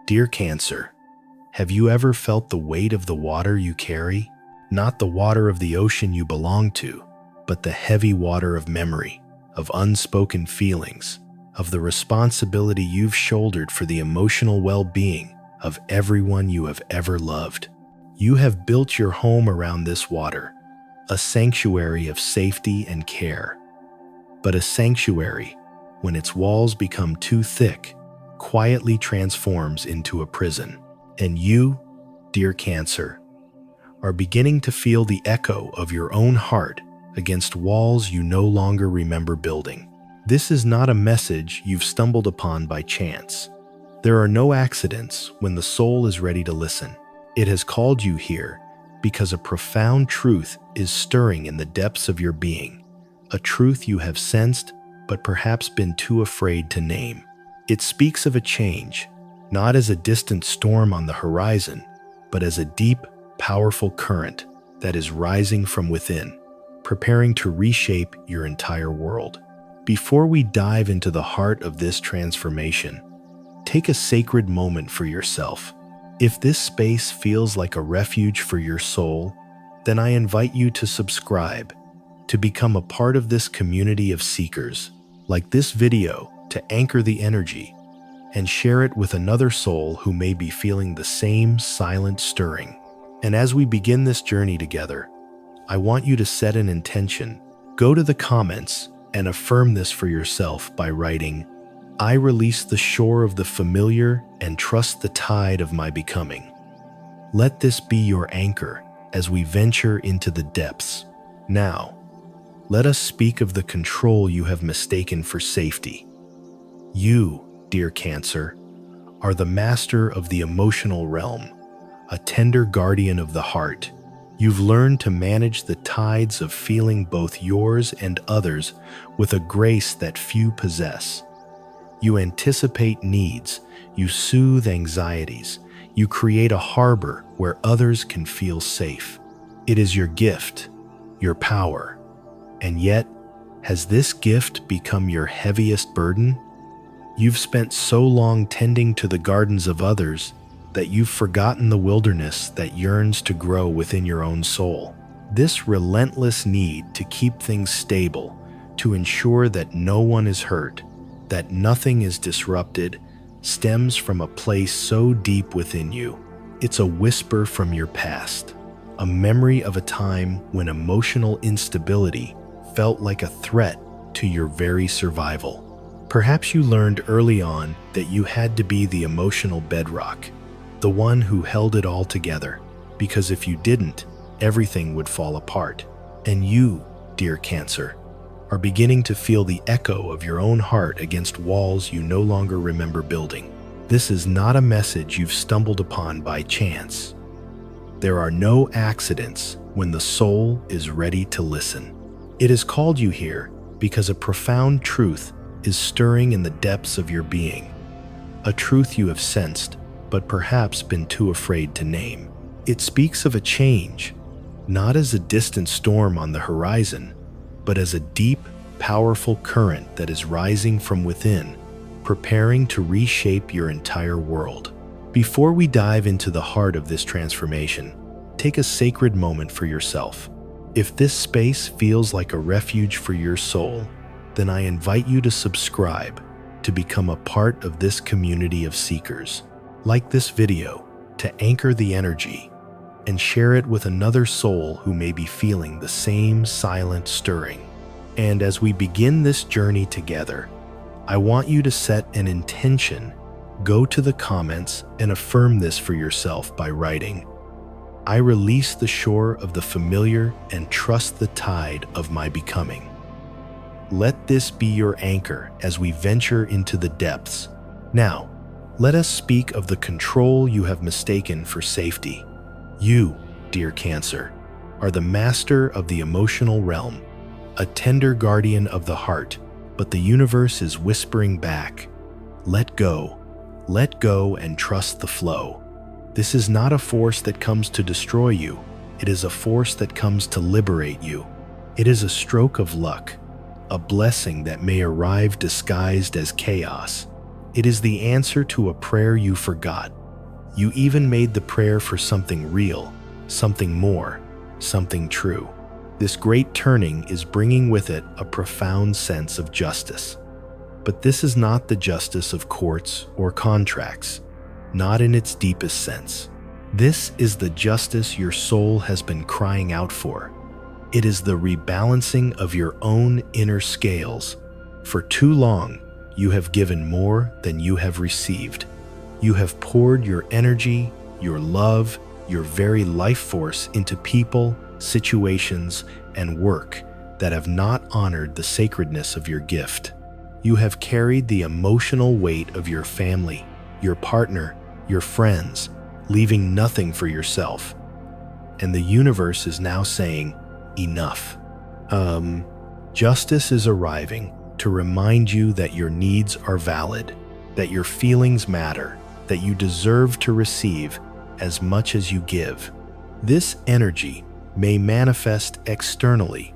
Dear Cancer, have you ever felt the weight of the water you carry? Not the water of the ocean you belong to, but the heavy water of memory, of unspoken feelings, of the responsibility you've shouldered for the emotional well-being of everyone you have ever loved. You have built your home around this water, a sanctuary of safety and care. But a sanctuary, when its walls become too thick, quietly transforms into a prison. And you, dear Cancer, are beginning to feel the echo of your own heart against walls you no longer remember building. This is not a message you've stumbled upon by chance. There are no accidents when the soul is ready to listen. It has called you here because a profound truth is stirring in the depths of your being, a truth you have sensed but perhaps been too afraid to name. It speaks of a change, not as a distant storm on the horizon, but as a deep, powerful current that is rising from within, preparing to reshape your entire world. Before we dive into the heart of this transformation, take a sacred moment for yourself. If this space feels like a refuge for your soul, then I invite you to subscribe, to become a part of this community of seekers, like this video, to anchor the energy, and share it with another soul who may be feeling the same silent stirring. And as we begin this journey together, I want you to set an intention. Go to the comments and affirm this for yourself by writing, "I release the shore of the familiar and trust the tide of my becoming." Let this be your anchor as we venture into the depths. Now, let us speak of the control you have mistaken for safety. You, dear Cancer, are the master of the emotional realm, a tender guardian of the heart. You've learned to manage the tides of feeling, both yours and others, with a grace that few possess. You anticipate needs, you soothe anxieties, you create a harbor where others can feel safe. It is your gift, your power. And yet, has this gift become your heaviest burden? You've spent so long tending to the gardens of others that you've forgotten the wilderness that yearns to grow within your own soul. This relentless need to keep things stable, to ensure that no one is hurt, that nothing is disrupted, stems from a place so deep within you. It's a whisper from your past, a memory of a time when emotional instability felt like a threat to your very survival. Perhaps you learned early on that you had to be the emotional bedrock, the one who held it all together, because if you didn't, everything would fall apart. And you, dear Cancer, are beginning to feel the echo of your own heart against walls you no longer remember building. This is not a message you've stumbled upon by chance. There are no accidents when the soul is ready to listen. It has called you here because a profound truth is stirring in the depths of your being, a truth you have sensed but perhaps been too afraid to name. It speaks of a change, not as a distant storm on the horizon, but as a deep, powerful current that is rising from within, preparing to reshape your entire world. Before we dive into the heart of this transformation, take a sacred moment for yourself. If this space feels like a refuge for your soul, then I invite you to subscribe, to become a part of this community of seekers. Like this video, to anchor the energy, and share it with another soul who may be feeling the same silent stirring. And as we begin this journey together, I want you to set an intention. Go to the comments and affirm this for yourself by writing, "I release the shore of the familiar and trust the tide of my becoming." Let this be your anchor as we venture into the depths. Now, let us speak of the control you have mistaken for safety. You, dear Cancer, are the master of the emotional realm, a tender guardian of the heart, but the universe is whispering back, let go and trust the flow. This is not a force that comes to destroy you. It is a force that comes to liberate you. It is a stroke of luck, a blessing that may arrive disguised as chaos. It is the answer to a prayer you forgot. You even made the prayer for something real, something more, something true. This great turning is bringing with it a profound sense of justice. But this is not the justice of courts or contracts, not in its deepest sense. This is the justice your soul has been crying out for. It is the rebalancing of your own inner scales. For too long, you have given more than you have received. You have poured your energy, your love, your very life force into people, situations, and work that have not honored the sacredness of your gift. You have carried the emotional weight of your family, your partner, your friends, leaving nothing for yourself. And the universe is now saying, enough. Justice is arriving to remind you that your needs are valid, that your feelings matter, that you deserve to receive as much as you give. This energy may manifest externally,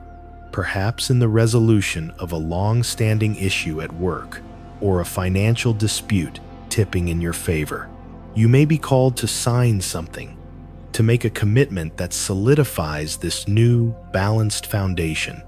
perhaps in the resolution of a long-standing issue at work or a financial dispute tipping in your favor. You may be called to sign something, to make a commitment that solidifies this new, balanced foundation.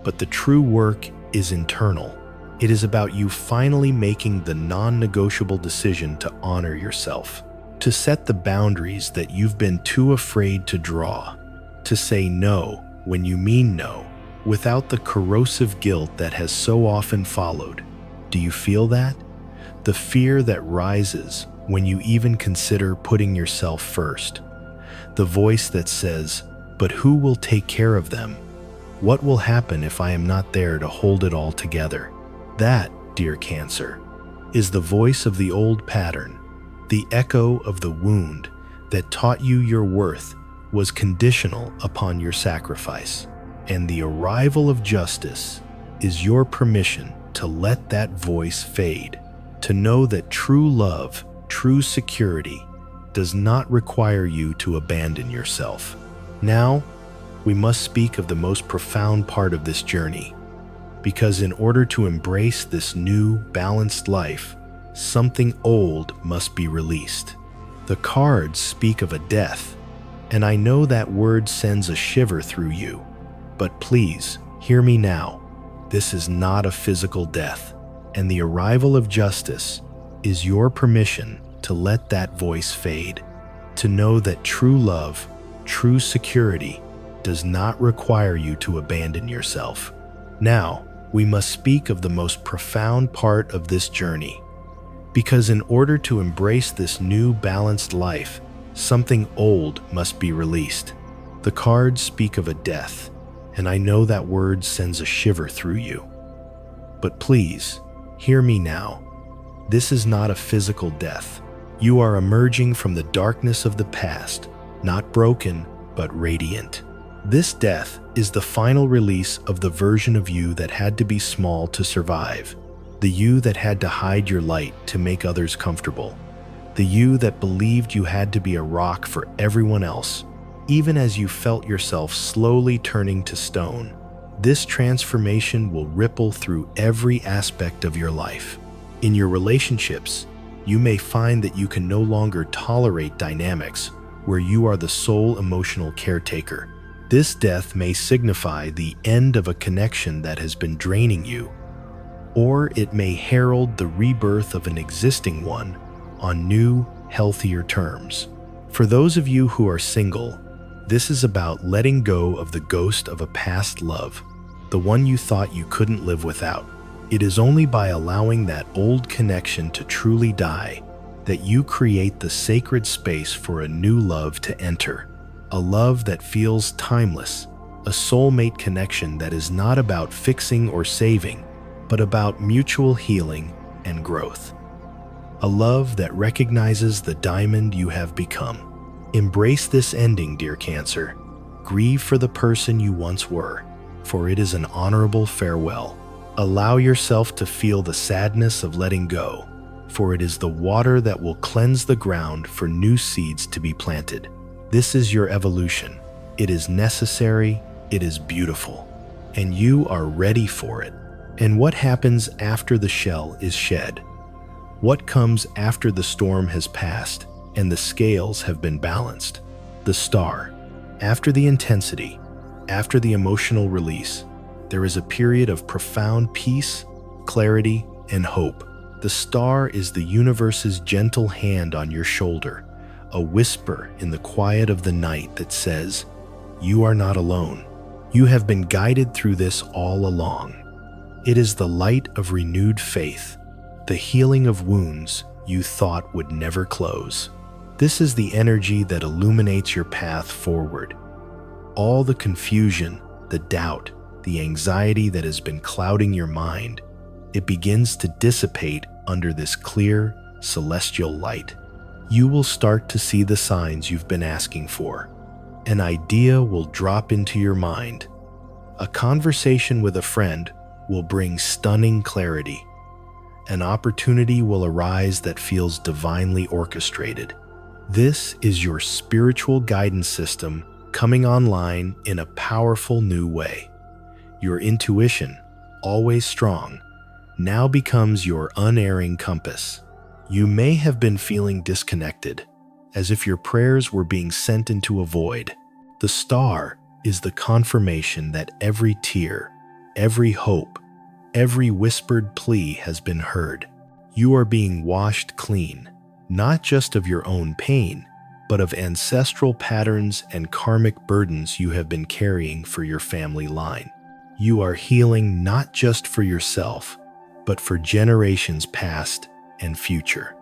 But the true work is internal. It is about you finally making the non-negotiable decision to honor yourself, to set the boundaries that you've been too afraid to draw, to say no when you mean no, without the corrosive guilt that has so often followed. Do you feel that? The fear that rises when you even consider putting yourself first. The voice that says, "But who will take care of them? What will happen if I am not there to hold it all together?" That, dear Cancer, is the voice of the old pattern, the echo of the wound that taught you your worth was conditional upon your sacrifice. And the arrival of justice is your permission to let that voice fade, to know that true love, true security, does not require you to abandon yourself. Now, we must speak of the most profound part of this journey, because in order to embrace this new, balanced life, something old must be released. The cards speak of a death, and I know that word sends a shiver through you, but please, hear me now. This is not a physical death, and the arrival of justice is your permission to let that voice fade, to know that true love, true security, does not require you to abandon yourself. Now, we must speak of the most profound part of this journey, because in order to embrace this new balanced life, something old must be released. The cards speak of a death, and I know that word sends a shiver through you. But please, hear me now. This is not a physical death. You are emerging from the darkness of the past, not broken, but radiant. This death is the final release of the version of you that had to be small to survive, the you that had to hide your light to make others comfortable, the you that believed you had to be a rock for everyone else, even as you felt yourself slowly turning to stone. This transformation will ripple through every aspect of your life. In your relationships, you may find that you can no longer tolerate dynamics where you are the sole emotional caretaker. This death may signify the end of a connection that has been draining you, or it may herald the rebirth of an existing one on new, healthier terms. For those of you who are single, this is about letting go of the ghost of a past love, the one you thought you couldn't live without. It is only by allowing that old connection to truly die that you create the sacred space for a new love to enter, a love that feels timeless, a soulmate connection that is not about fixing or saving, but about mutual healing and growth. A love that recognizes the diamond you have become. Embrace this ending, dear Cancer. Grieve for the person you once were, for it is an honorable farewell. Allow yourself to feel the sadness of letting go, for it is the water that will cleanse the ground for new seeds to be planted. This is your evolution. It is necessary, it is beautiful, and you are ready for it. And what happens after the shell is shed? What comes after the storm has passed and the scales have been balanced? The star. After the intensity, after the emotional release, there is a period of profound peace, clarity, and hope. The star is the universe's gentle hand on your shoulder, a whisper in the quiet of the night that says, "You are not alone. You have been guided through this all along." It is the light of renewed faith, the healing of wounds you thought would never close. This is the energy that illuminates your path forward. All the confusion, the doubt, the anxiety that has been clouding your mind, it begins to dissipate under this clear, celestial light. You will start to see the signs you've been asking for. An idea will drop into your mind. A conversation with a friend will bring stunning clarity. An opportunity will arise that feels divinely orchestrated. This is your spiritual guidance system coming online in a powerful new way. Your intuition, always strong, now becomes your unerring compass. You may have been feeling disconnected, as if your prayers were being sent into a void. The star is the confirmation that every tear, every hope, every whispered plea has been heard. You are being washed clean, not just of your own pain, but of ancestral patterns and karmic burdens you have been carrying for your family line. You are healing not just for yourself, but for generations past and future.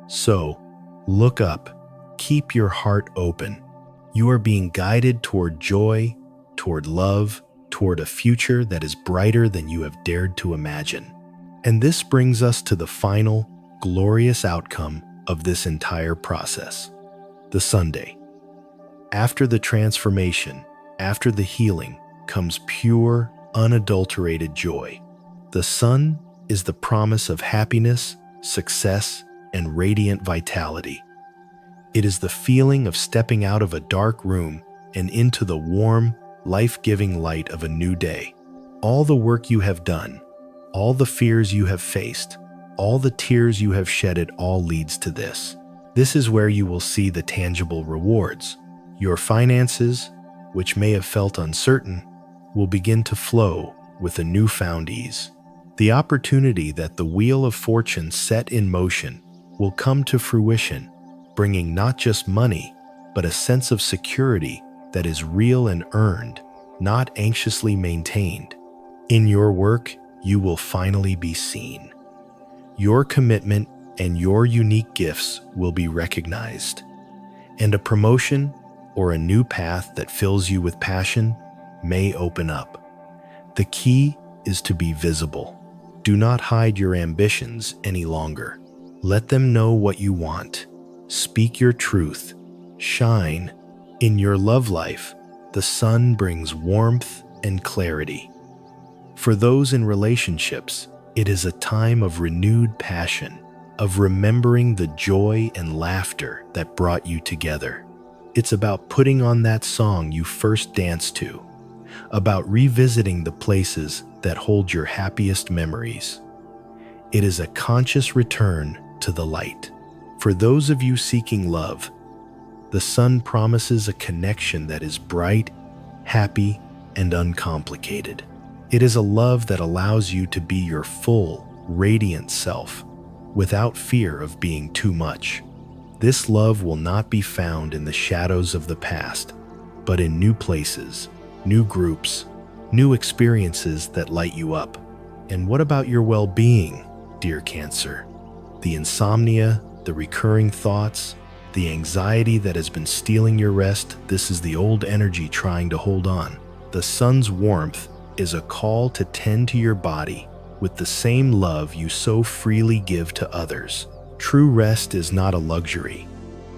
So, look up, keep your heart open. You are being guided toward joy, toward love, toward a future that is brighter than you have dared to imagine. And this brings us to the final, glorious outcome of this entire process. The Sunday. After the transformation, after the healing, comes pure, unadulterated joy. The sun is the promise of happiness, success, and radiant vitality. It is the feeling of stepping out of a dark room and into the warm, life-giving light of a new day. All the work you have done, all the fears you have faced, all the tears you have shed, it all leads to this. This is where you will see the tangible rewards. Your finances, which may have felt uncertain, will begin to flow with a newfound ease. The opportunity that the wheel of fortune set in motion will come to fruition, bringing not just money, but a sense of security that is real and earned, not anxiously maintained. In your work, you will finally be seen. Your commitment and your unique gifts will be recognized, and a promotion or a new path that fills you with passion may open up. The key is to be visible. Do not hide your ambitions any longer. Let them know what you want. Speak your truth. Shine. In your love life, the sun brings warmth and clarity. For those in relationships, it is a time of renewed passion, of remembering the joy and laughter that brought you together. It's about putting on that song you first danced to, about revisiting the places that hold your happiest memories. It is a conscious return to the light. For those of you seeking love, the sun promises a connection that is bright, happy, and uncomplicated. It is a love that allows you to be your full, radiant self, without fear of being too much. This love will not be found in the shadows of the past, but in new places, new groups, new experiences that light you up. And what about your well-being, dear Cancer? The insomnia, the recurring thoughts, the anxiety that has been stealing your rest, this is the old energy trying to hold on. The sun's warmth is a call to tend to your body with the same love you so freely give to others. True rest is not a luxury.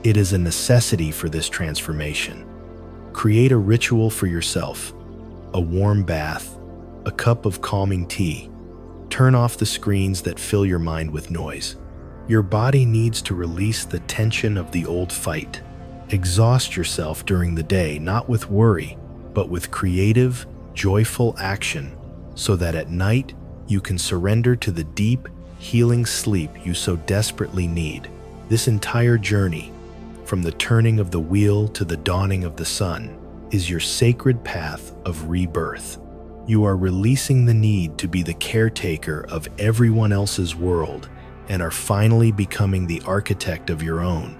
It is a necessity for this transformation. Create a ritual for yourself, a warm bath, a cup of calming tea. Turn off the screens that fill your mind with noise. Your body needs to release the tension of the old fight. Exhaust yourself during the day, not with worry, but with creative, joyful action, so that at night you can surrender to the deep, healing sleep you so desperately need. This entire journey, from the turning of the wheel to the dawning of the sun, is your sacred path of rebirth. You are releasing the need to be the caretaker of everyone else's world and are finally becoming the architect of your own.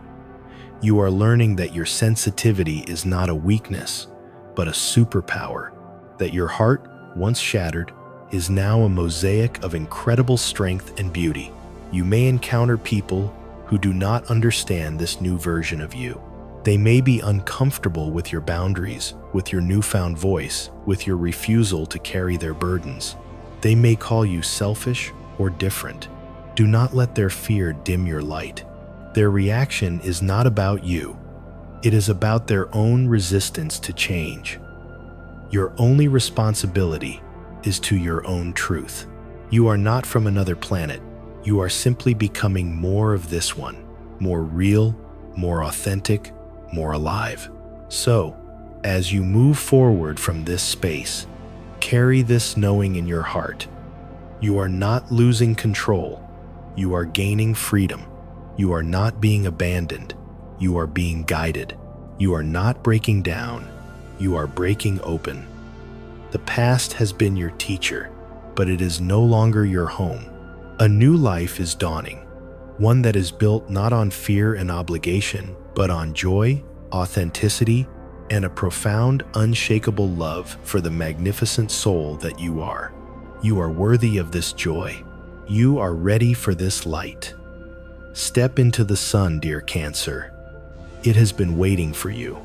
You are learning that your sensitivity is not a weakness, but a superpower, that your heart, once shattered, is now a mosaic of incredible strength and beauty. You may encounter people who do not understand this new version of you. They may be uncomfortable with your boundaries, with your newfound voice, with your refusal to carry their burdens. They may call you selfish or different. Do not let their fear dim your light. Their reaction is not about you. It is about their own resistance to change. Your only responsibility is to your own truth. You are not from another planet. You are simply becoming more of this one, more real, more authentic, more alive. So, as you move forward from this space, carry this knowing in your heart. You are not losing control. You are gaining freedom. You are not being abandoned. You are being guided. You are not breaking down. You are breaking open. The past has been your teacher, but it is no longer your home. A new life is dawning, one that is built not on fear and obligation, but on joy, authenticity, and a profound, unshakable love for the magnificent soul that you are. You are worthy of this joy. You are ready for this light. Step into the sun, dear Cancer. It has been waiting for you.